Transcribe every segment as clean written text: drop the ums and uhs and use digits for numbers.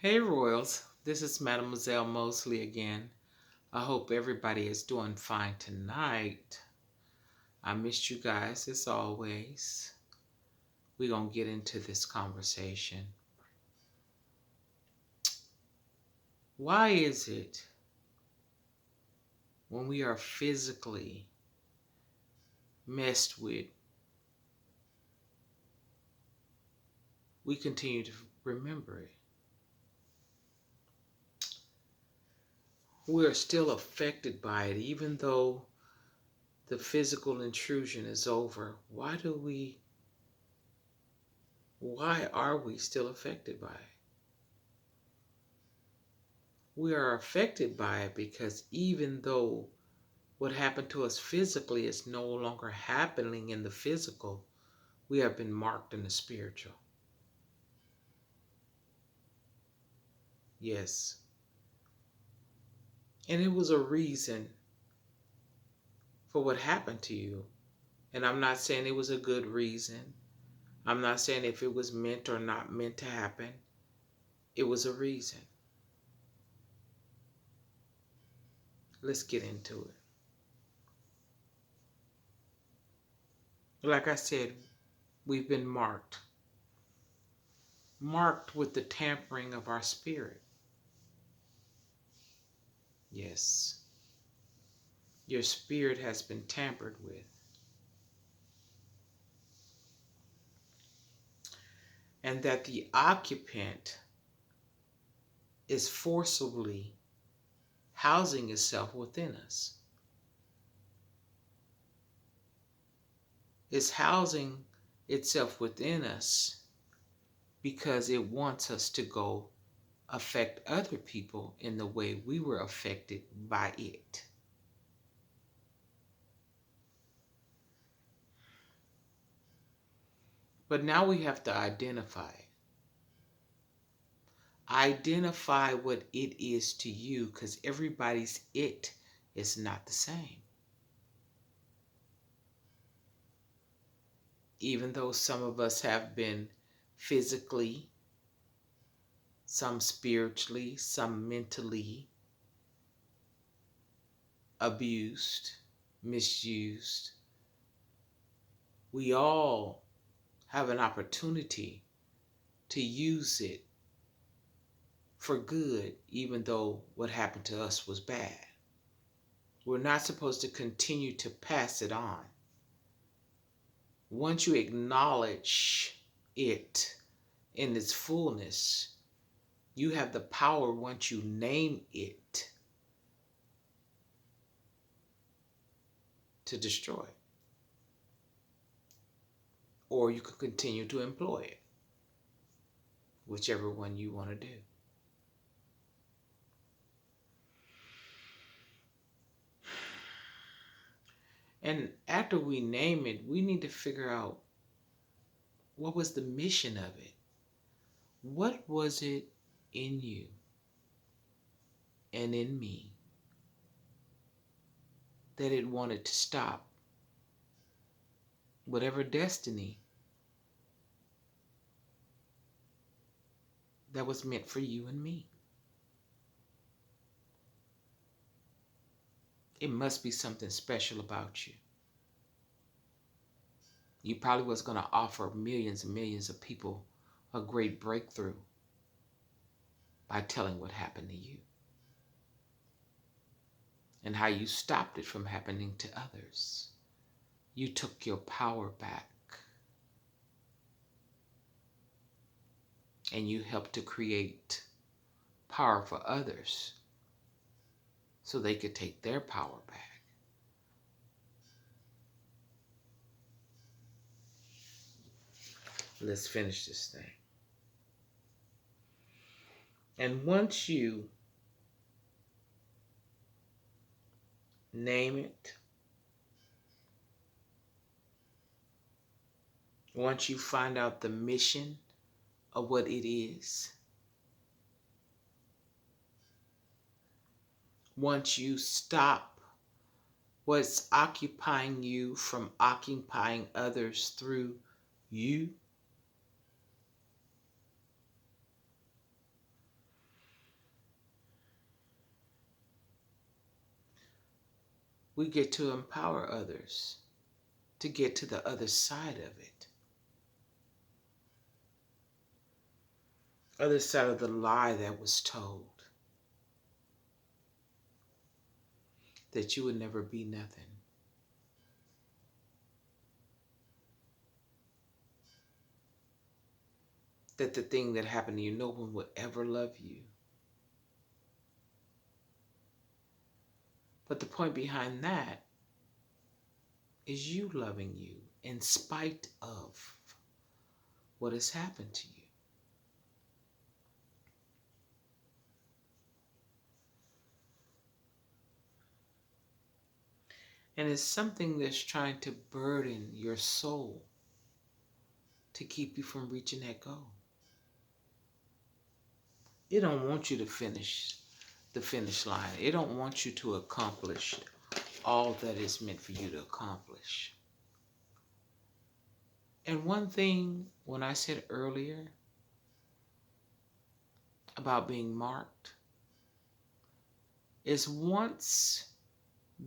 Hey Royals, this is Mademoiselle Mosley again. I hope everybody is doing fine tonight. I missed you guys as always. We're going to get into this conversation. Why is it when we are physically messed with, we continue to remember it? We are still affected by it even though the physical intrusion is over. Why are we still affected by it? We are affected by it because even though what happened to us physically is no longer happening in the physical, we have been marked in the spiritual. Yes. And it was a reason for what happened to you. And I'm not saying it was a good reason. I'm not saying if it was meant or not meant to happen. It was a reason. Let's get into it. Like I said, we've been marked with the tampering of our spirit. Yes. Your spirit has been tampered with. And that the occupant is forcibly housing itself within us. It's housing itself within us because it wants us to go affect other people in the way we were affected by it. But now we have to identify it. Identify what it is to you, because everybody's it is not the same. Even though some of us have been physically, some spiritually, some mentally abused, misused, we all have an opportunity to use it for good, even though what happened to us was bad. We're not supposed to continue to pass it on. Once you acknowledge it in its fullness, you have the power, once you name it, to destroy it. Or you could continue to employ it, whichever one you want to do. And after we name it, we need to figure out, what was the mission of it? What was it in you and in me that it wanted to stop? Whatever destiny that was meant for you and me. It must be something special about you. You probably was going to offer millions and millions of people a great breakthrough by telling what happened to you and how you stopped it from happening to others. You took your power back and you helped to create power for others so they could take their power back. Let's finish this thing. And once you name it, once you find out the mission of what it is, once you stop what's occupying you from occupying others through you, we get to empower others to get to the other side of it. Other side of the lie that was told that you would never be nothing. That the thing that happened to you, no one would ever love you. But the point behind that is you loving you in spite of what has happened to you. And it's something that's trying to burden your soul to keep you from reaching that goal. It don't want you to finish the finish line. It don't want you to accomplish all that is meant for you to accomplish. And one thing, when I said earlier about being marked, is once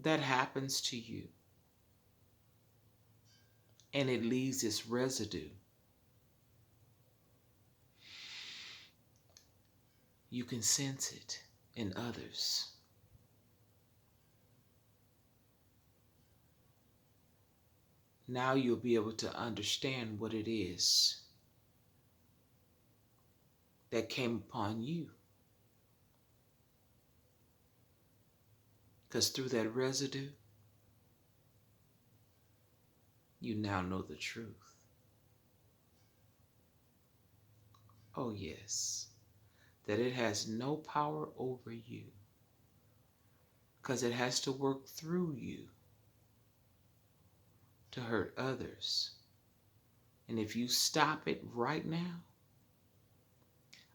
that happens to you and it leaves its residue, you can sense it in others. Now you'll be able to understand what it is that came upon you. Because through that residue, you now know the truth. Oh yes, that it has no power over you, because it has to work through you to hurt others. And if you stop it right now,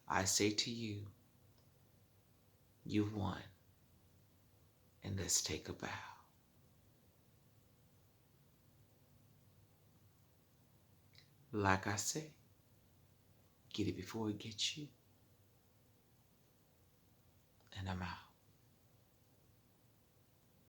I say to you, you've won. And let's take a bow. Like I say, get it before it gets you. And I'm out.